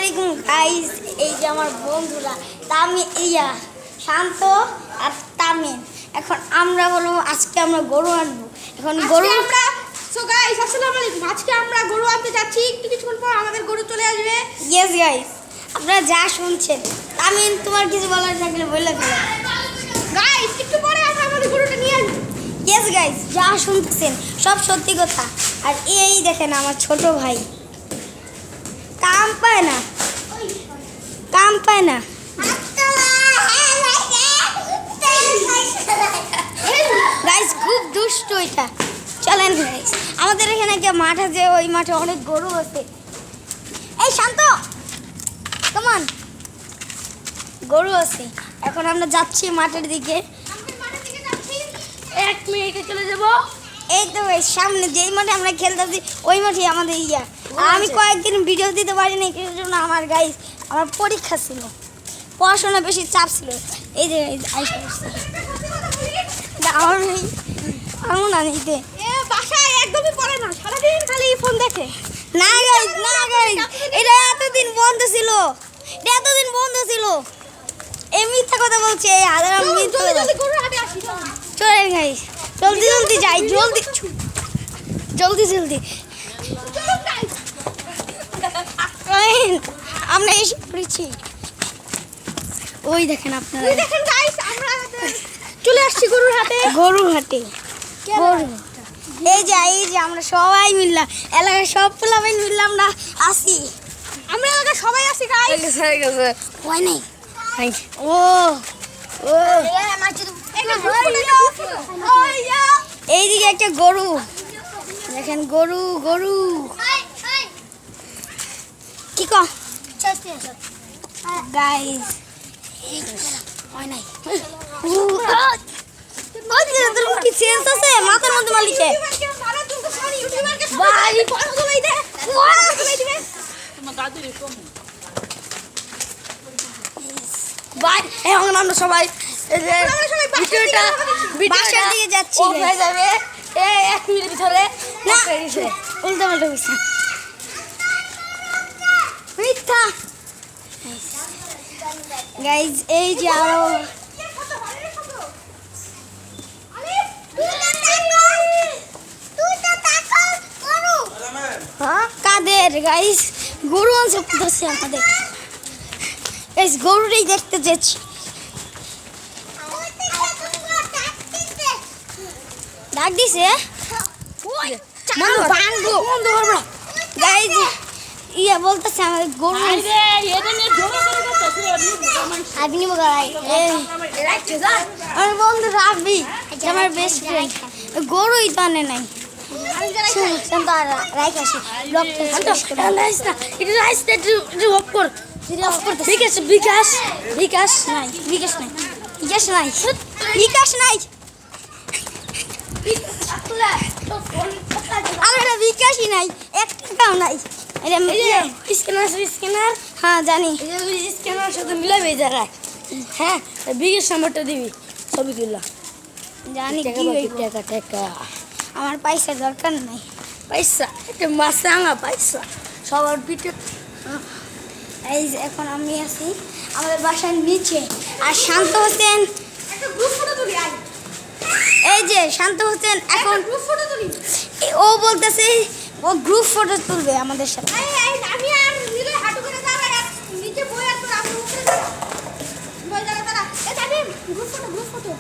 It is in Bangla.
আলাইকুম গাইস, এই যে আমার বন্ধুরা শান্ত আর তামিম। এখন আমরা বলবো আজকে আমরা গরু আনবো। এখন গরু আমরা সো গাইস আসসালামু আলাইকুম। আজকে আমরা গরু আনতে যাচ্ছি, একটু কিছুক্ষণ পর আমাদের গরু চলে আসবে। ইয়েস গাইস, আপনারা যা শুনছেন, তামিম তোমার কিছু বলার থাকলে বলে ফেলো। গাইস একটু পরে আমরা আমাদের গরুটা নিয়ে আসবো। ইয়েস গাইস, যা শুনতেছেন সব সত্যি কথা। আর এই দেখেন আমার ছোট ভাই কাম পায় না গাইস, খুব দুষ্ট এটা। চলেন গাইস, আমাদের এখানে একটা মাঠ আছে, ওই মাঠে অনেক গরু আছে। এই শান্ত, কেমন গরু আছে। এখন আমরা যাচ্ছি মাঠের দিকে। এক মিনিটে চলে যাব। এই তো ভাই সামনে যেই মাঠে আমরা খেলতেছি ওই মাঠে আমাদের আর আমি কয়েকদিন ভিডিও দিতে পারিনি, কিছু জন্য আমার গাইস আমার পরীক্ষা ছিল, পড়াশোনা বেশি চাপ ছিল। এই যে আমার আঙুন আনিতে বাসায় একদমই পড়ে না, সারাদিন খালি ফোন দেখে। না গাইস, এটা এতদিন বন্ধ ছিল, এই মিথ্যা কথা বলছে। এই হাজার মিথ্যা কথা। চলেন গাইস, জলদি যাই, জলদি আমরা এসে পড়েছি। ওই দেখেন আপনারা, দেখেন গাইস আমরা চলে আসছি গরুর হাটে। গরু এই যে আমরা সবাই মিললাম, এলাকার সব পোলাপাইন মিললাম না আসি। আমরা এলাকার সবাই আসি গাইস। হয় নাই ও এইদিকে একটা গরু দেখেন, গরু কি গাইস, হয় নাই কি সেন্স আছে মাথার মধ্যে মালিকে এখন আমরা সবাই বাসার দিকে যাচ্ছি। যাবে এক মিনিটের ভিতরে না উল্টো পাল্টা হয়েছে, মিথ্যা গাইজ। এই যে আরো কাদের গাইস গরু আনছে কোথাছে আমাদের গাইস, গরুটাই দেখতে যাচ্ছি। ডাক দিছে গাইজ, বলতেছে আমাদের গরু আমার বন্ধু রাখবি, আমার বেস্ট ফ্রেন্ড। গরুই তো আনে নাই, বিকাশ নাই বিকাশই নাই, এক টাকাও নাই। স্ক্যানার হ্যাঁ জানি, স্ক্যানার সাথে মিলাবে জায়গায়। হ্যাঁ বিকাশ নাম্বারটা দিবি, ছবি তুললা জানি। টাকা আমার পয়সা দরকার নাই, পয়সা এটা মাসাঙ্গা পয়সা সবার পিঠে। এই যে এখন আমি আছি আমাদের বাসার নিচে, আর শান্ত হোসেন এই যে শান্ত হোসেন এখন ও বলতেছে ও গ্রুপ ফটো তুলবে আমাদের সাথে। আমি আর নিলে হাঁটু করে দাঁড়াই, নিচে বই আর তোর আপনি উপরে দাঁড়া, বই দাঁড়া দাঁড়া। এটা আমি গ্রুপ ফটো